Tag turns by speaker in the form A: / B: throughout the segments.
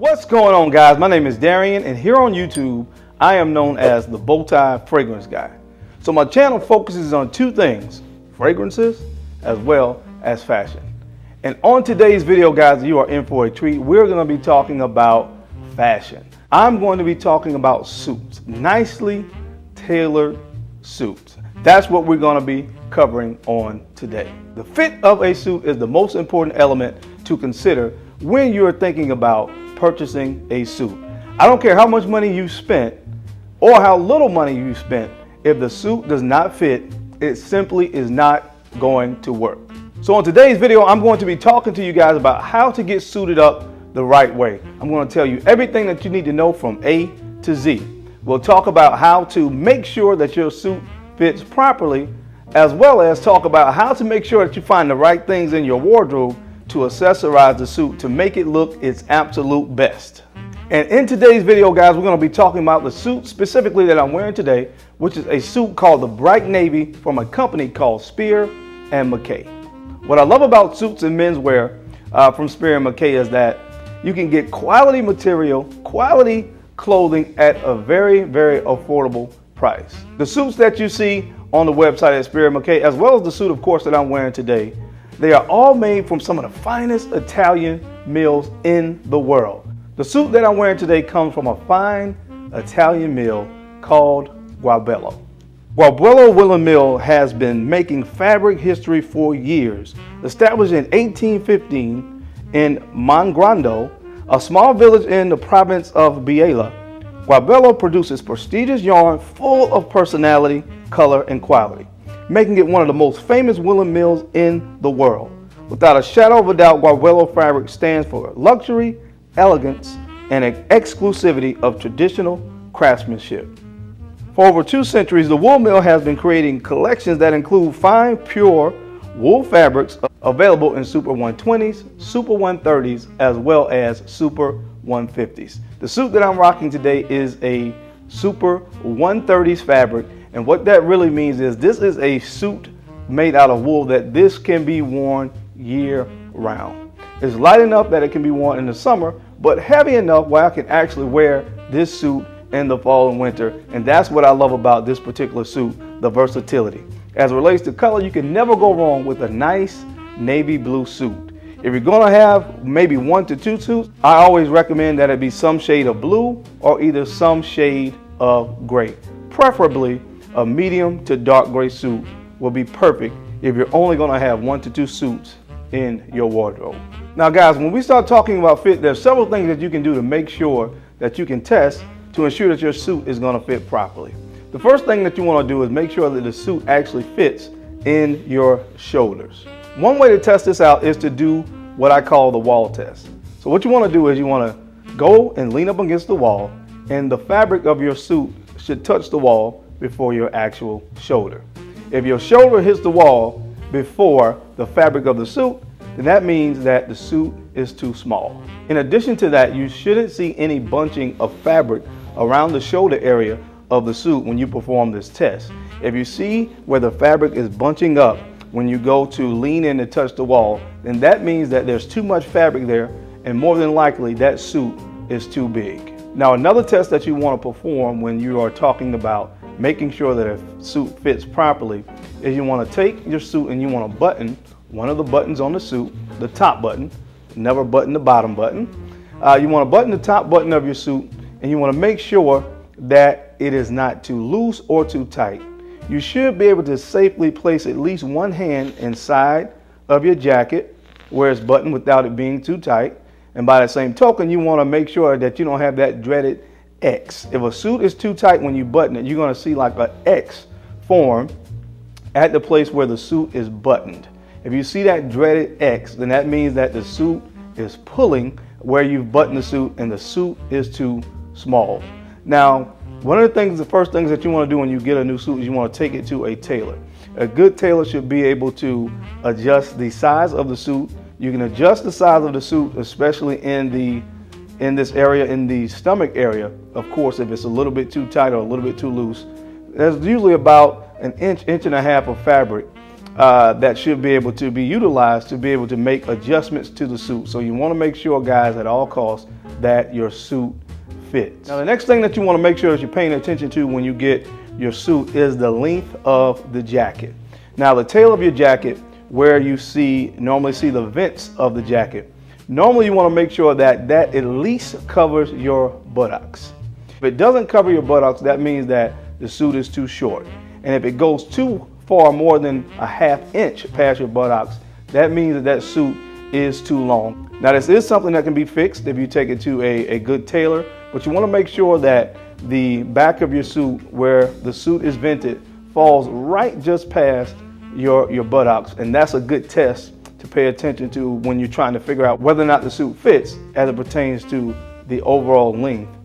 A: What's going on, guys? My name is Darian, and here on YouTube I am known as the Bowtie Fragrance Guy. So my channel focuses on two things: fragrances as well as fashion. And on today's video, guys, you are in for a treat. We're going to be talking about fashion. I'm going to be talking about suits, nicely tailored suits. That's what we're going to be covering on today. The fit of a suit is the most important element to consider when you're thinking about purchasing a suit. I don't care how much money you spent or how little money you spent. If the suit does not fit, it simply is not going to work. So on today's video, I'm going to be talking to you guys about how to get suited up the right way. I'm going to tell you everything that you need to know from A to Z. We'll talk about how to make sure that your suit fits properly, as well as talk about how to make sure that you find the right things in your wardrobe to accessorize the suit to make it look its absolute best. And in today's video, guys, we're going to be talking about the suit specifically that I'm wearing today, which is a suit called the Bright Navy from a company called spier&mackay. What I love about suits and menswear from spier&mackay is that you can get quality material, quality clothing at a very, very affordable price. The suits that you see on the website at spier&mackay, as well as the suit, of course, that I'm wearing today, they are all made from some of the finest Italian mills in the world. The suit that I'm wearing today comes from a fine Italian mill called Gualbello. Gualbello Woolen Mill has been making fabric history for years. Established in 1815 in Mongrando, a small village in the province of Biella, Gualbello produces prestigious yarn full of personality, color, and quality, making it one of the most famous woolen mills in the world. Without a shadow of a doubt, Gualbello fabric stands for luxury, elegance, and exclusivity of traditional craftsmanship. For over 2 centuries, the wool mill has been creating collections that include fine, pure wool fabrics available in Super 120s, Super 130s, as well as Super 150s. The suit that I'm rocking today is a Super 130s fabric, and what that really means is this is a suit made out of wool that this can be worn year round. It's light enough that it can be worn in the summer, but heavy enough where I can actually wear this suit in the fall and winter, and that's what I love about this particular suit, the versatility. As it relates to color, you can never go wrong with a nice navy blue suit. If you're gonna have maybe 1 to 2 suits, I always recommend that it be some shade of blue or either some shade of gray. Preferably a medium to dark gray suit will be perfect if you're only gonna have 1 to 2 suits in your wardrobe. Now guys, when we start talking about fit, there's several things that you can do to make sure that you can test to ensure that your suit is gonna fit properly. The first thing that you wanna do is make sure that the suit actually fits in your shoulders. One way to test this out is to do what I call the wall test. So what you wanna do is you wanna go and lean up against the wall, and the fabric of your suit should touch the wall before your actual shoulder. If your shoulder hits the wall before the fabric of the suit, then that means that the suit is too small. In addition to that, you shouldn't see any bunching of fabric around the shoulder area of the suit when you perform this test. If you see where the fabric is bunching up when you go to lean in and touch the wall, then that means that there's too much fabric there, and more than likely that suit is too big. Now, another test that you want to perform when you are talking about making sure that a suit fits properly is you want to take your suit and you want to button one of the buttons on the suit, the top button, never button the bottom button. You want to button the top button of your suit, and you want to make sure that it is not too loose or too tight. You should be able to safely place at least one hand inside of your jacket where it's buttoned without it being too tight. And by the same token, you want to make sure that you don't have that dreaded X. If a suit is too tight when you button it, you're going to see like an X form at the place where the suit is buttoned. If you see that dreaded X, then that means that the suit is pulling where you've buttoned the suit and the suit is too small. Now, one of the first things that you want to do when you get a new suit is you want to take it to a tailor. A good tailor should be able to adjust the size of the suit. You can adjust the size of the suit, especially in this area, in the stomach area. Of course, if it's a little bit too tight or a little bit too loose, there's usually about an inch and a half of fabric that should be able to be utilized to be able to make adjustments to the suit. So you want to make sure, guys, at all costs that your suit fits. Now, the next thing that you want to make sure that you're paying attention to when you get your suit is the length of the jacket. Now, the tail of your jacket, where you normally see the vents of the jacket, normally you want to make sure that that at least covers your buttocks. If it doesn't cover your buttocks, that means that the suit is too short. And if it goes too far, more than a ½ inch past your buttocks, that means that that suit is too long. Now, this is something that can be fixed if you take it to a good tailor, but you want to make sure that the back of your suit, where the suit is vented, falls right just past your buttocks. And that's a good test to pay attention to when you're trying to figure out whether or not the suit fits as it pertains to the overall length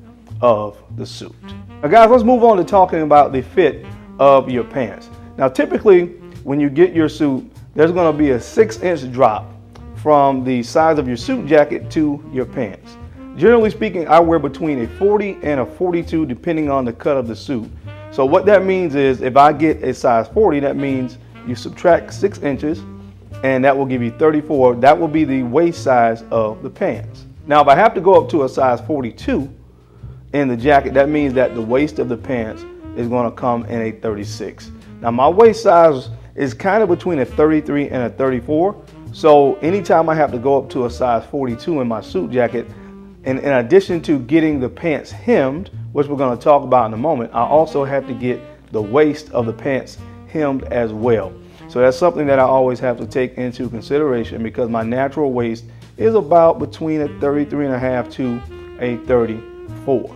A: of the suit. Now, guys, let's move on to talking about the fit of your pants. Now, typically when you get your suit, there's going to be a 6-inch drop from the size of your suit jacket to your pants. Generally speaking, I wear between a 40 and a 42 depending on the cut of the suit. So what that means is if I get a size 40, that means you subtract 6 inches and that will give you 34. That will be the waist size of the pants. Now, if I have to go up to a size 42 in the jacket, that means that the waist of the pants is going to come in a 36. Now, my waist size is kind of between a 33 and a 34. So anytime I have to go up to a size 42 in my suit jacket, and in addition to getting the pants hemmed, which we're going to talk about in a moment, I also have to get the waist of the pants hemmed as well. So that's something that I always have to take into consideration because my natural waist is about between a 33.5 to a 34.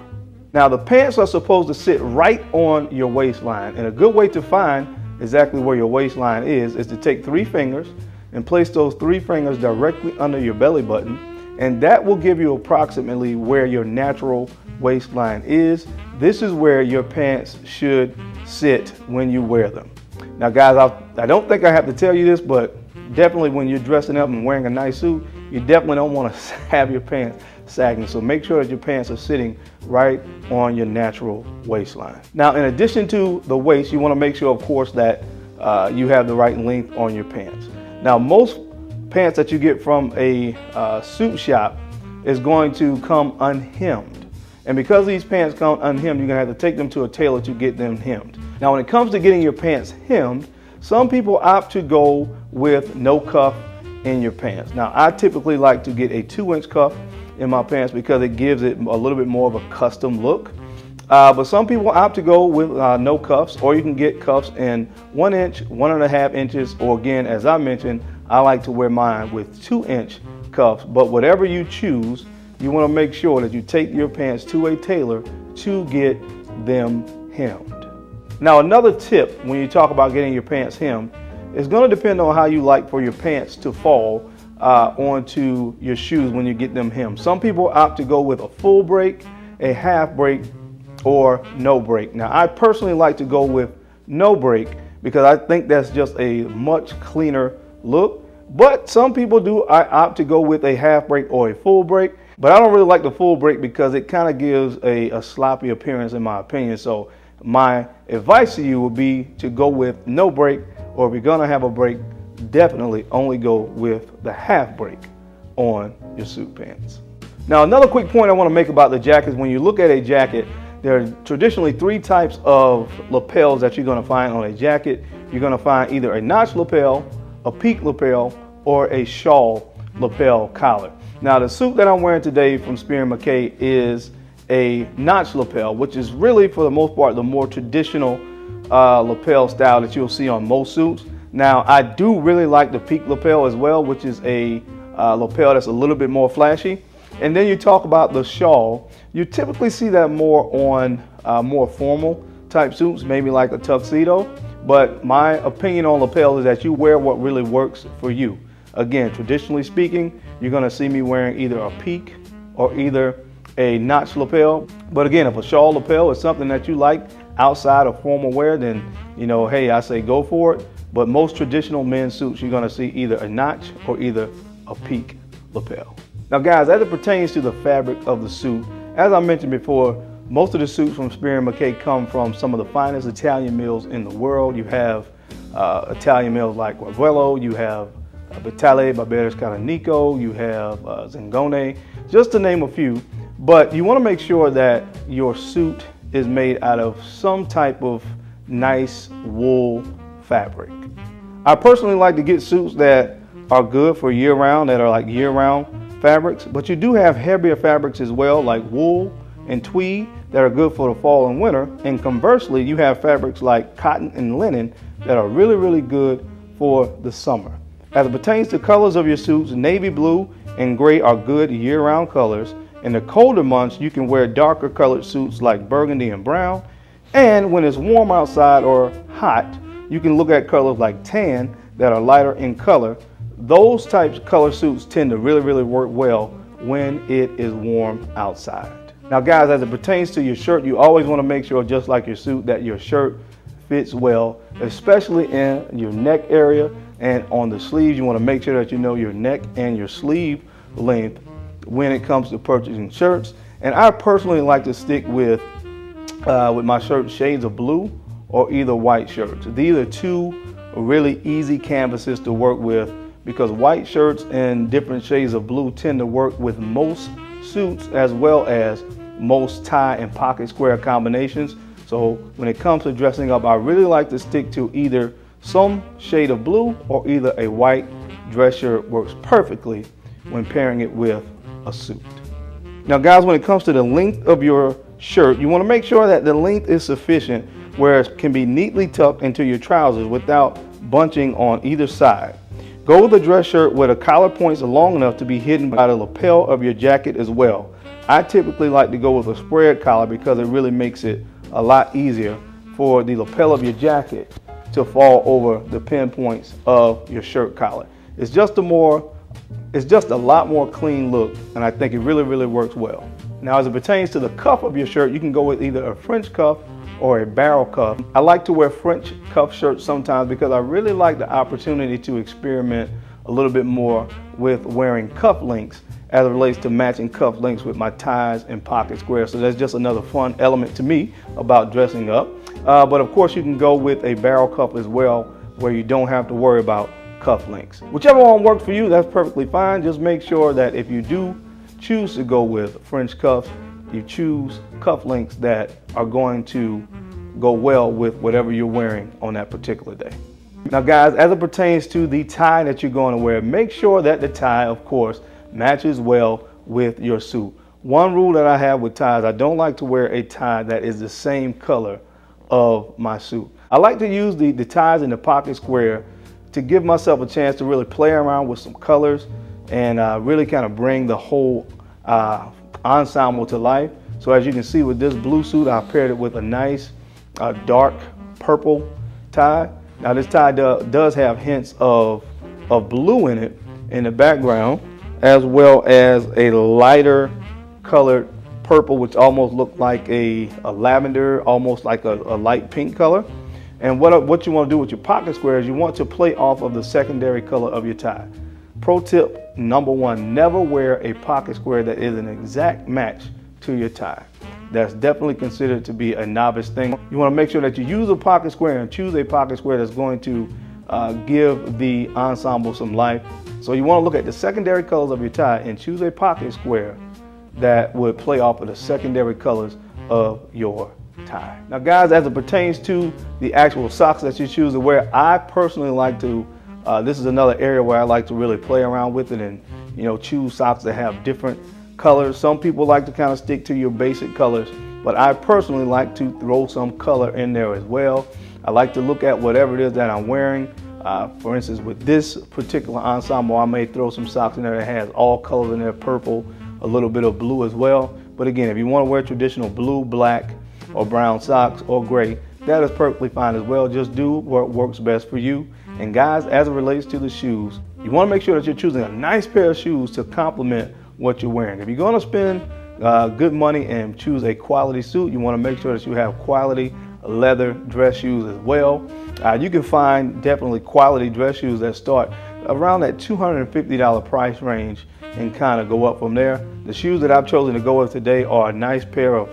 A: Now, the pants are supposed to sit right on your waistline, and a good way to find exactly where your waistline is to take 3 fingers and place those 3 fingers directly under your belly button, and that will give you approximately where your natural waistline is. This is where your pants should sit when you wear them. Now, guys, I don't think I have to tell you this, but definitely when you're dressing up and wearing a nice suit, you definitely don't want to have your pants sagging. So make sure that your pants are sitting right on your natural waistline. Now, in addition to the waist, you want to make sure, of course, that you have the right length on your pants. Now, most pants that you get from a suit shop is going to come unhemmed. And because these pants come unhemmed, you're going to have to take them to a tailor to get them hemmed. Now, when it comes to getting your pants hemmed, some people opt to go with no cuff in your pants. Now, I typically like to get a 2-inch cuff in my pants because it gives it a little bit more of a custom look. But some people opt to go with no cuffs, or you can get cuffs in 1 inch, 1.5 inches, or again, as I mentioned, I like to wear mine with 2-inch cuffs. But whatever you choose, you want to make sure that you take your pants to a tailor to get them hemmed. Now, another tip when you talk about getting your pants hemmed is going to depend on how you like for your pants to fall onto your shoes when you get them hemmed. Some people opt to go with a full break, a half break, or no break. Now, I personally like to go with no break because I think that's just a much cleaner look. But some people do opt to go with a half break or a full break. But I don't really like the full break because it kind of gives a sloppy appearance in my opinion. So my advice to you would be to go with no break, or if you're gonna have a break, definitely only go with the half break on your suit pants. Now, another quick point I want to make about the jackets: when you look at a jacket, there are traditionally 3 types of lapels that you're going to find on a jacket. You're going to find either a notch lapel, a peak lapel, or a shawl lapel collar. Now, the suit that I'm wearing today from spier&mackay is a notch lapel, which is really, for the most part, the more traditional lapel style that you'll see on most suits. Now, I do really like the peak lapel as well, which is a lapel that's a little bit more flashy. And then you talk about the shawl. You typically see that more on more formal type suits, maybe like a tuxedo. But my opinion on lapel is that you wear what really works for you. Again, traditionally speaking, you're going to see me wearing either a peak or either a notch lapel. But again, if a shawl lapel is something that you like outside of formal wear, then, you know, hey, I say go for it. But most traditional men's suits, you're going to see either a notch or either a peak lapel. Now, guys, as it pertains to the fabric of the suit, as I mentioned before, most of the suits from spier&mackay come from some of the finest Italian mills in the world. You have Italian males like Guarvello, you have Vitale, Barberis Canonico, you have Zingone, just to name a few. But you want to make sure that your suit is made out of some type of nice wool fabric. I personally like to get suits that are good for year-round, that are like year-round fabrics, but you do have heavier fabrics as well, like wool and tweed, that are good for the fall and winter. And conversely, you have fabrics like cotton and linen that are really, really good for the summer. As it pertains to colors of your suits, navy blue and gray are good year-round colors. In the colder months, you can wear darker colored suits like burgundy and brown. And when it's warm outside or hot, you can look at colors like tan that are lighter in color. Those types of color suits tend to really, really work well when it is warm outside. Now guys, as it pertains to your shirt, you always want to make sure, just like your suit, that your shirt fits well, especially in your neck area and on the sleeves. You want to make sure that you know your neck and your sleeve length when it comes to purchasing shirts. And I personally like to stick with my shirt shades of blue or either white shirts. These are two really easy canvases to work with, because white shirts and different shades of blue tend to work with most suits as well as most tie and pocket square combinations. So when it comes to dressing up, I really like to stick to either some shade of blue or either a white dress shirt. Works perfectly when pairing it with a suit. Now guys, when it comes to the length of your shirt, you want to make sure that the length is sufficient where it can be neatly tucked into your trousers without bunching on either side. Go with a dress shirt where the collar points are long enough to be hidden by the lapel of your jacket as well. I typically like to go with a spread collar because it really makes it a lot easier for the lapel of your jacket to fall over the pinpoints of your shirt collar. It's just a lot more clean look, and I think it really, really works well. Now as it pertains to the cuff of your shirt, you can go with either a French cuff or a barrel cuff. I like to wear French cuff shirts sometimes because I really like the opportunity to experiment a little bit more with wearing cuff links as it relates to matching cuff links with my ties and pocket squares. So that's just another fun element to me about dressing up. But of course you can go with a barrel cuff as well, where you don't have to worry about cuff links. Whichever one works for you, that's perfectly fine. Just make sure that if you do choose to go with French cuffs, you choose cuff links that are going to go well with whatever you're wearing on that particular day. Now guys, as it pertains to the tie that you're going to wear, make sure that the tie, of course, matches well with your suit. One rule that I have with ties, I don't like to wear a tie that is the same color of my suit. I like to use the ties in the pocket square to give myself a chance to really play around with some colors and really kind of bring the whole ensemble to life. So as you can see with this blue suit, I paired it with a nice dark purple tie. Now this tie does have hints of blue in it in the background, as well as a lighter colored purple, which almost looked like a lavender, almost like a light pink color. And what you want to do with your pocket square is you want to play off of the secondary color of your tie. Pro tip number one, never wear a pocket square that is an exact match to your tie. That's definitely considered to be a novice thing. You want to make sure that you use a pocket square and choose a pocket square that's going to give the ensemble some life. So you want to look at the secondary colors of your tie and choose a pocket square that would play off of the secondary colors of your tie. Now guys, as it pertains to the actual socks that you choose to wear, I personally like to, this is another area where I like to really play around with it and choose socks that have different colors. Some people like to kind of stick to your basic colors, but I personally like to throw some color in there as well. I like to look at whatever it is that I'm wearing. For instance, with this particular ensemble, I may throw some socks in there that has all colors in there, purple, a little bit of blue as well. But again, if you want to wear traditional blue, black, or brown socks or gray, that is perfectly fine as well. Just do what works best for you. And guys, as it relates to the shoes, you want to make sure that you're choosing a nice pair of shoes to complement what you're wearing. If you're going to spend good money and choose a quality suit, you want to make sure that you have quality leather dress shoes as well. You can find definitely quality dress shoes that start around that $250 price range and kind of go up from there. The shoes that I've chosen to go with today are a nice pair of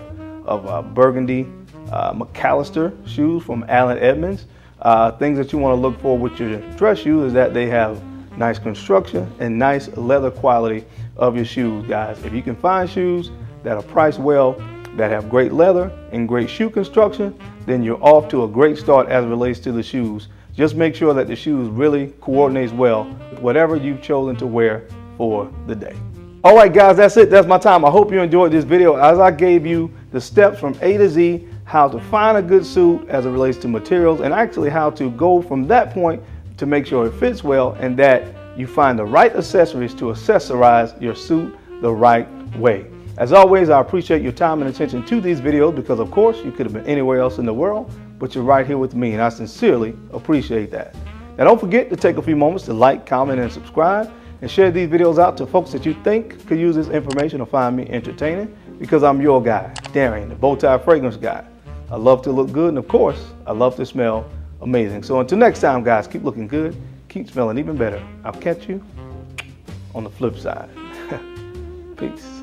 A: burgundy McAllister shoes from Allen Edmonds. Things that you want to look for with your dress shoes is that they have nice construction and nice leather quality of your shoes, guys. If you can find shoes that are priced well, that have great leather and great shoe construction, then you're off to a great start as it relates to the shoes. Just make sure that the shoes really coordinates well with whatever you've chosen to wear for the day. All right, guys, that's it. That's my time. I hope you enjoyed this video as I gave you the steps from A to Z, how to find a good suit as it relates to materials, and actually how to go from that point to make sure it fits well and that you find the right accessories to accessorize your suit the right way. As always, I appreciate your time and attention to these videos because, of course, you could have been anywhere else in the world, but you're right here with me, and I sincerely appreciate that. Now, don't forget to take a few moments to like, comment, and subscribe, and share these videos out to folks that you think could use this information or find me entertaining, because I'm your guy, Darian, the Bowtie Fragrance Guy. I love to look good, and of course, I love to smell amazing. So until next time, guys, keep looking good, keep smelling even better. I'll catch you on the flip side. Peace.